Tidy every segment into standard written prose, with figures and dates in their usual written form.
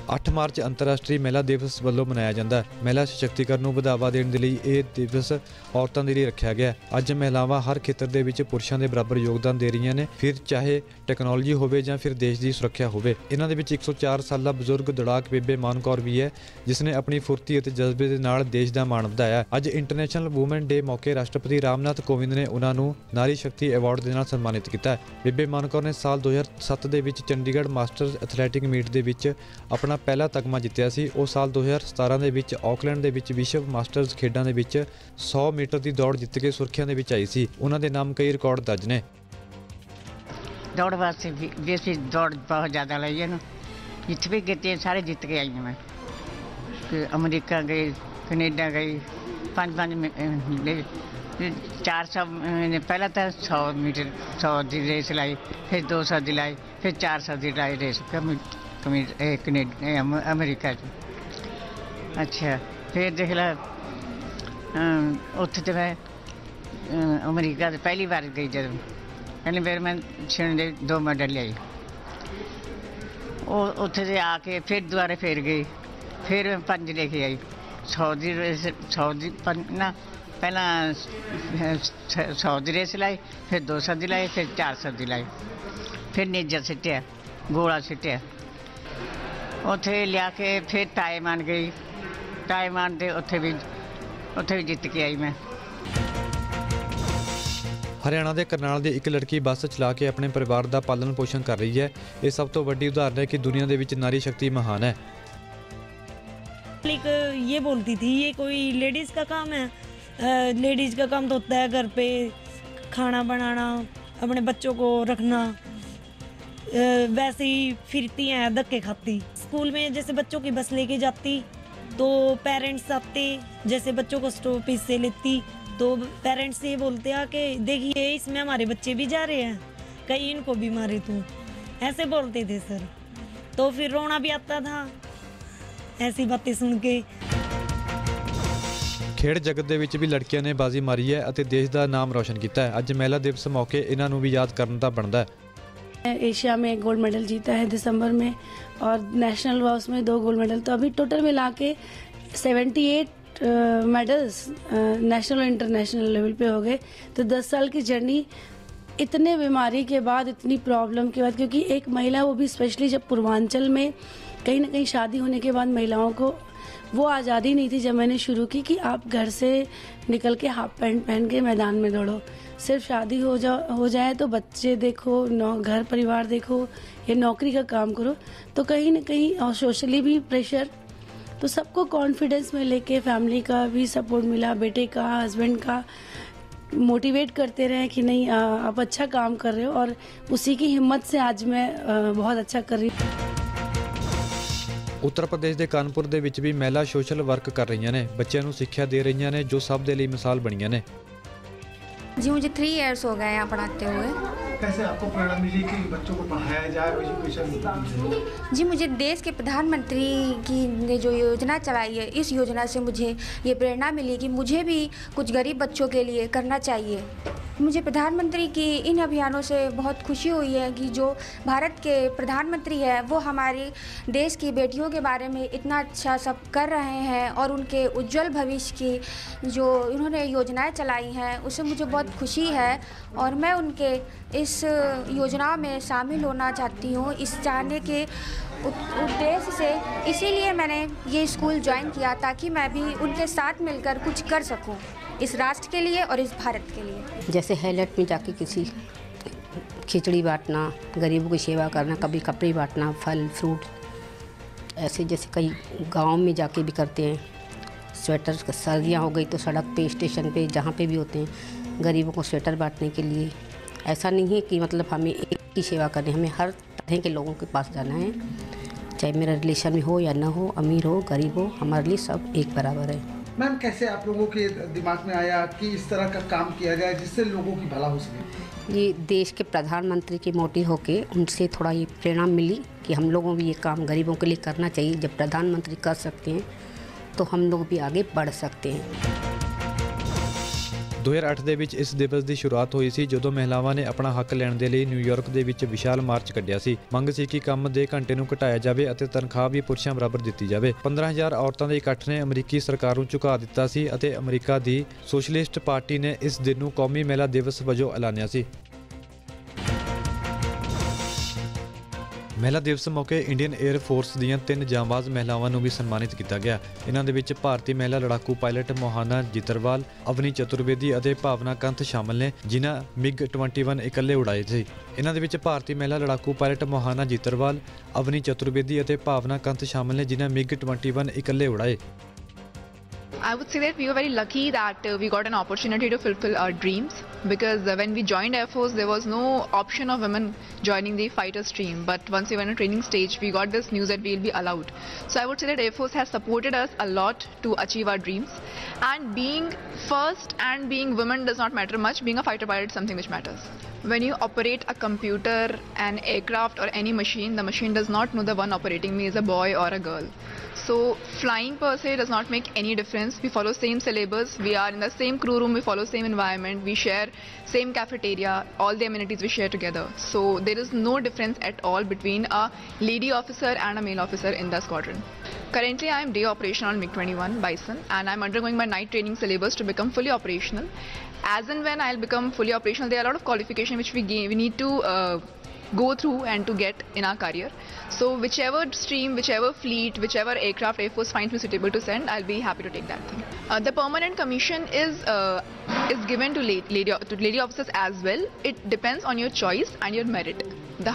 8 मार्च अंतर्राष्ट्रीय महिला दिवस ਵੱਲੋਂ ਮਨਾਇਆ ਜਾਂਦਾ ਹੈ। महिला सशक्तिकरण ਨੂੰ ਵਧਾਵਾ ਦੇਣ ਦੇ ਲਈ ਇਹ ਦਿਵਸ ਔਰਤਾਂ ਦੇ ਲਈ ਰੱਖਿਆ ਗਿਆ। ਅੱਜ ਮਹਿਲਾਵਾਂ ਹਰ ਖੇਤਰ ਦੇ ਵਿੱਚ ਪੁਰਸ਼ਾਂ ਦੇ ਬਰਾਬਰ ਯੋਗਦਾਨ ਦੇ ਰਹੀਆਂ ਨੇ, ਫਿਰ ਚਾਹੇ ਟੈਕਨੋਲੋਜੀ ਹੋਵੇ ਜਾਂ ਫਿਰ ਦੇਸ਼ ਦੀ ਸੁਰੱਖਿਆ ਹੋਵੇ। ਇਹਨਾਂ ਦੇ ਵਿੱਚ 104 ਸਾਲਾ ਬਜ਼ੁਰਗ ਦੌੜਾਕ ਬੇਬੇ ਮਾਨ ਕੌਰ ਵੀ ਹੈ, ਜਿਸ ਨੇ ਆਪਣੀ ਫੁਰਤੀ ਅਤੇ ਜਜ਼ਬੇ ਦੇ ਨਾਲ ਦੇਸ਼ ਦਾ ਮਾਣ ਵਧਾਇਆ। ਅੱਜ ਇੰਟਰਨੈਸ਼ਨਲ ਵੂਮਨ ਡੇ ਮੌਕੇ ਰਾਸ਼ਟਰਪਤੀ ਰਾਮਨਾਥ ਕੋਵਿੰਦ ਨੇ ਉਹਨਾਂ ਨੂੰ ਨਾਰੀ ਸ਼ਕਤੀ ਅਵਾਰਡ ਦੇ ਨਾਲ ਸਨਮਾਨਿਤ ਕੀਤਾ ਹੈ। ਬੇਬੇ ਮਾਨ ਕੌਰ ਨੇ ਸਾਲ 2007 ਦੇ ਵਿੱਚ ਚੰਡੀਗੜ੍ਹ ਮਾਸਟਰਜ਼ ਐਥਲੈਟਿਕ ਮੀਟ ਦੇ ਵਿੱਚ ਆਪਣਾ ਪਹਿਲਾ ਤਗਮਾ ਜਿੱਤਿਆ ਸੀ। ਉਹ ਸਾਲ 2017 ਦੇ ਵਿੱਚ ਆਕਲੈਂਡ ਦੇ ਵਿੱਚ ਵਿਸ਼ਵ ਮਾਸਟਰਜ਼ ਖੇਡਾਂ ਦੇ ਵਿੱਚ 100 ਮੀਟਰ ਦੀ ਦੌੜ ਜਿੱਤ ਕੇ ਸੁਰਖੀਆਂ ਦੇ ਵਿੱਚ ਆਈ ਸੀ। ਉਹਨਾਂ ਦੇ ਨਾਮ ਕਈ ਰਿਕਾਰਡ ਦਰਜ ਨੇ। दौड़ वास्ते भी असीं दौड़ बहुत ज़्यादा लाई है ना, जिथे भी गए सारे जीत के आई हूँ मैं। अमरीका गई, कनेडा गई, 400 पहला तो 100 मीटर 100 की रेस लाई, फिर 200 की लाई, फिर 400 की लाई रेस अमरीका च। अच्छा फिर देख ला उत्थे तो मैं अमरीका पहली बार गई जब पहली बार मैं छण दे 2 मेडल लियाई। उत्थे से आके फिर दोबारा फिर गई, फिर 5 लेके आई। 100 की रेस 100 की ना पहला 100 की रेस लाई, फिर 200 की लाई, फिर 400 की लाई, फिर नेजा सिटिया गोला सिटिया। उत्थे लिया के फिर ताइवान गई, ताइवान से उत्थे भी जित के आई मैं। ਹਰਿਆਣਾ ਦੇ ਕਰਨਾਲ ਦੀ ਇੱਕ ਲੜਕੀ ਬੱਸ ਚਲਾ ਕੇ ਆਪਣੇ ਪਰਿਵਾਰ ਦਾ ਪਾਲਣ ਪੋਸ਼ਣ ਕਰ ਰਹੀ ਹੈ। ਇਹ ਸਭ ਤੋਂ ਵੱਡੀ ਉਦਾਹਰਨ ਹੈ ਕਿ ਦੁਨੀਆ ਦੇ ਵਿੱਚ ਨਾਰੀ ਸ਼ਕਤੀ ਮਹਾਨ ਹੈ। ये बोलती थी ये कोई लेडीज़ का काम है, लेडीज़ का काम तो होता है घर पे खाना बनाना, अपने बच्चों को रखना, वैसे ही फिरती हैं धक्के खाती। स्कूल में जैसे बच्चों की बस लेके जाती तो पेरेंट्स आते, जैसे बच्चों को स्टॉपेज से लेती तो पेरेंट्स ये बोलते हैं कि देखिए इसमें हमारे बच्चे भी जा रहे हैं, कहीं इनको भी मारे तू, ऐसे बोलते थे सर। तो फिर रोना भी आता था ऐसी बातें सुन के। ਖੇਡ ਜਗਤ ਦੇ ਵਿੱਚ ਵੀ ਲੜਕੀਆਂ ਨੇ ਬਾਜ਼ੀ ਮਾਰੀ ਹੈ ਅਤੇ ਦੇਸ਼ ਦਾ ਨਾਮ ਰੌਸ਼ਨ ਕੀਤਾ ਹੈ। ਅੱਜ ਮਹਿਲਾ ਦਿਵਸ ਮੌਕੇ ਇਹਨਾਂ ਨੂੰ ਵੀ ਯਾਦ ਕਰਨ ਦਾ ਬਣਦਾ ਹੈ। एशिया में गोल्ड मेडल जीता है दिसंबर में, और नेशनल वार्स में 2 गोल्ड मेडल, तो अभी टोटल मिला के 78 मेडल्स नेशनल और इंटरनेशनल लेवल पे हो गए। तो 10 साल की जर्नी, इतने बीमारी के बाद, इतनी प्रॉब्लम के बाद, क्योंकि एक महिला, वो भी स्पेशली जब पूर्वांचल में कहीं ना कहीं शादी होने के बाद महिलाओं को वो आज़ादी नहीं थी जब मैंने शुरू की कि आप घर से निकल के हाफ पैंट पहन के मैदान में दौड़ो। सिर्फ शादी हो जाए तो बच्चे देखो, घर परिवार देखो या नौकरी का काम करो, तो कहीं ना कहीं और सोशली भी प्रेशर। तो सबको कॉन्फिडेंस में लेके फैमिली का भी सपोर्ट मिला, बेटे का, हस्बैंड का मोटिवेट करते रहे कि नहीं आप अच्छा काम कर रहे हो, और उसी की हिम्मत से आज मैं बहुत अच्छा कर रही हूँ। ਉੱਤਰ ਪ੍ਰਦੇਸ਼ ਦੇ ਕਾਨਪੁਰ ਦੇ ਵਿੱਚ ਵੀ ਮਹਿਲਾ ਸੋਸ਼ਲ ਵਰਕ ਕਰ ਰਹੀਆਂ ਨੇ, ਬੱਚਿਆਂ ਨੂੰ ਸਿੱਖਿਆ ਦੇ ਰਹੀਆਂ ਨੇ, ਜੋ ਸਭ ਦੇ ਲਈ ਮਿਸਾਲ ਬਣੀਆਂ ਨੇ। जी मुझे 3 इयर्स हो गए यहाँ पढ़ाते हुए। कैसे आपको प्रेरणा मिली कि बच्चों को पढ़ाया जाए एजुकेशन? जी मुझे देश के प्रधानमंत्री की ने जो योजना चलाई है, इस योजना से मुझे ये प्रेरणा मिली कि मुझे भी कुछ गरीब बच्चों के लिए करना चाहिए। मुझे प्रधानमंत्री की इन अभियानों से बहुत खुशी हुई है कि जो भारत के प्रधानमंत्री है वो हमारे देश की बेटियों के बारे में इतना अच्छा सब कर रहे हैं, और उनके उज्जवल भविष्य की जो उन्होंने योजनाएं चलाई हैं उससे मुझे बहुत खुशी है, और मैं उनके इस योजना में शामिल होना चाहती हूँ इस चाहने के उद्देश्य से। इसीलिए मैंने ये स्कूल ज्वाइन किया ताकि मैं भी उनके साथ मिलकर कुछ कर सकूँ इस राष्ट्र के लिए और इस भारत के लिए। जैसे हैलट में जाके किसी खिचड़ी बांटना, गरीबों की सेवा करना, कभी कपड़े बांटना, फल फ्रूट, ऐसे जैसे कई गांव में जाके भी करते हैं। स्वेटर, सर्दियाँ हो गई तो सड़क पे, स्टेशन पे, जहाँ पे भी होते हैं, गरीबों को स्वेटर बांटने के लिए। ऐसा नहीं है कि मतलब हमें एक की सेवा करनी, हमें हर तरह के लोगों के पास जाना है, चाहे मेरा रिलेशन में हो या ना हो, अमीर हो गरीब हो, हमारे लिए सब एक बराबर है। मैम कैसे आप लोगों के दिमाग में आया कि इस तरह का काम किया जाए जिससे लोगों की भला हो सके? ये देश के प्रधानमंत्री की मोटी होके उनसे थोड़ा ये प्रेरणा मिली कि हम लोगों भी ये काम गरीबों के लिए करना चाहिए। जब प्रधानमंत्री कर सकते हैं तो हम लोग भी आगे बढ़ सकते हैं। 2008 ਦੇ ਵਿੱਚ ਇਸ ਦਿਵਸ ਦੀ ਸ਼ੁਰੂਆਤ ਹੋਈ ਸੀ ਜਦੋਂ ਮਹਿਲਾਵਾਂ ਨੇ ਆਪਣਾ ਹੱਕ ਲੈਣ ਦੇ ਲਈ ਨਿਊਯਾਰਕ ਦੇ ਵਿੱਚ ਵਿਸ਼ਾਲ ਮਾਰਚ ਕੱਢਿਆ ਸੀ। ਮੰਗ ਸੀ ਕਿ ਕੰਮ ਦੇ ਘੰਟੇ ਨੂੰ ਘਟਾਇਆ ਜਾਵੇ ਅਤੇ ਤਨਖਾਹ ਵੀ ਪੁਰਸ਼ਾਂ ਬਰਾਬਰ ਦਿੱਤੀ ਜਾਵੇ। 15,000 ਔਰਤਾਂ ਦੇ ਇਕੱਠ ਨੇ ਅਮਰੀਕੀ ਸਰਕਾਰ ਨੂੰ ਝੁਕਾ ਦਿੱਤਾ ਸੀ ਅਤੇ ਅਮਰੀਕਾ ਦੀ ਸੋਸ਼ਲਿਸਟ ਪਾਰਟੀ ਨੇ ਇਸ ਦਿਨ ਨੂੰ ਕੌਮੀ ਮਹਿਲਾ ਦਿਵਸ ਵਜੋਂ ਐਲਾਨਿਆ ਸੀ। ਮਹਿਲਾ ਦਿਵਸ ਮੌਕੇ ਇੰਡੀਅਨ 에ਅਰ ਫੋਰਸ ਦੀਆਂ 3 ਜਾਂਬਾਜ਼ ਮਹਿਲਾਵਾਂ ਨੂੰ ਵੀ ਸਨਮਾਨਿਤ ਕੀਤਾ ਗਿਆ। ਇਹਨਾਂ ਦੇ ਵਿੱਚ ਭਾਰਤੀ ਮਹਿਲਾ ਲੜਾਕੂ ਪਾਇਲਟ ਮੋਹਾਨਾ ਜਿਤਰਵਾਲ, ਅਵਨੀ ਚਤੁਰਵੇਦੀ ਅਤੇ ਭਾਵਨਾ ਕੰਤ ਸ਼ਾਮਲ ਨੇ, ਜਿਨ੍ਹਾਂ MiG-21 ਇਕੱਲੇ ਉਡਾਏ ਸੀ। ਇਹਨਾਂ ਦੇ ਵਿੱਚ ਭਾਰਤੀ ਮਹਿਲਾ ਲੜਾਕੂ ਪਾਇਲਟ ਮੋਹਾਨਾ ਜਿਤਰਵਾਲ, ਅਵਨੀ ਚਤੁਰਵੇਦੀ ਅਤੇ ਭਾਵਨਾ ਕੰਤ ਸ਼ਾਮਲ ਨੇ, ਜਿਨ੍ਹਾਂ MiG-21 ਇਕੱਲੇ ਉਡਾਏ। I would say that we were very lucky that we got an opportunity to fulfill our dreams, because when we joined Air Force there was no option of women joining the fighter stream, but once we went to training stage we got this news that we will be allowed. So I would say that Air Force has supported us a lot to achieve our dreams, and being first and being women does not matter much. Being a fighter pilot is something which matters. When you operate a computer, an aircraft or any machine, the machine does not know the one operating me is a boy or a girl. So flying per se does not make any difference. We follow same syllabus, we are in the same crew room, we follow same environment, we share same cafeteria, all the amenities we share together. So there is no difference at all between a lady officer and a male officer in the squadron. Currently I am day operational on MiG-21 Bison, and I am undergoing my night training syllabus to become fully operational. As and when I'll become fully operational, there are a lot of qualification which we need to go through and to get in our career. So whichever stream, whichever fleet, whichever aircraft Air Force finds me suitable to send, I'll be happy to take that thing. The permanent commission is given to lady officers as well. It depends on your choice and your merit,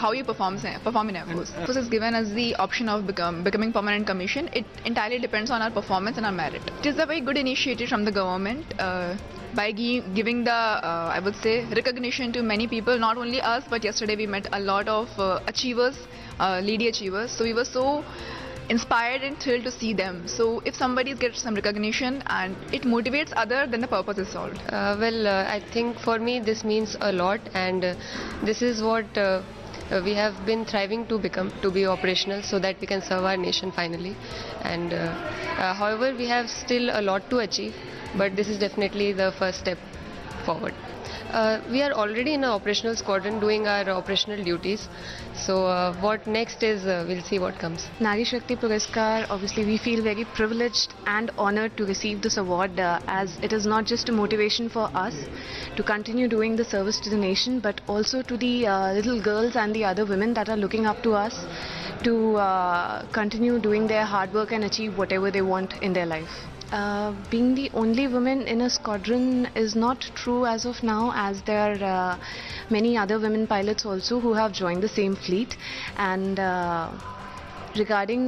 how you perform in Air Force. Air Force is given as the option of becoming permanent commission. It entirely depends on our performance and our merit. It is a very good initiative from the government. By giving the I would say recognition to many people, not only us, but yesterday we met a lot of achievers, lady achievers, so we were so inspired and thrilled to see them. So if somebody gets some recognition and it motivates other, then the purpose is solved. I think for me this means a lot, and this is what we have been thriving to become, to be operational so that we can serve our nation finally. And however, we have still a lot to achieve, but this is definitely the first step forward. We are already in an operational squadron doing our operational duties. So what next is, we'll see what comes. Nari Shakti Puraskar, obviously we feel very privileged and honored to receive this award, as it is not just a motivation for us to continue doing the service to the nation, but also to the little girls and the other women that are looking up to us to continue doing their hard work and achieve whatever they want in their life. Being the only woman in a squadron is not true as of now, as there are many other women pilots also who have joined the same fleet. And regarding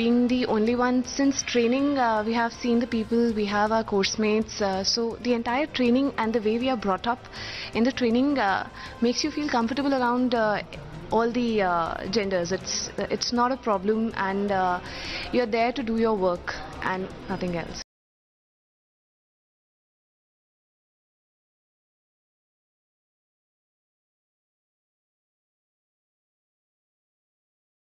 being the only one, since training we have seen the people, we have our course mates, so the entire training and the way we are brought up in the training makes you feel comfortable around all the genders. It's not a problem, and you're there to do your work and nothing else.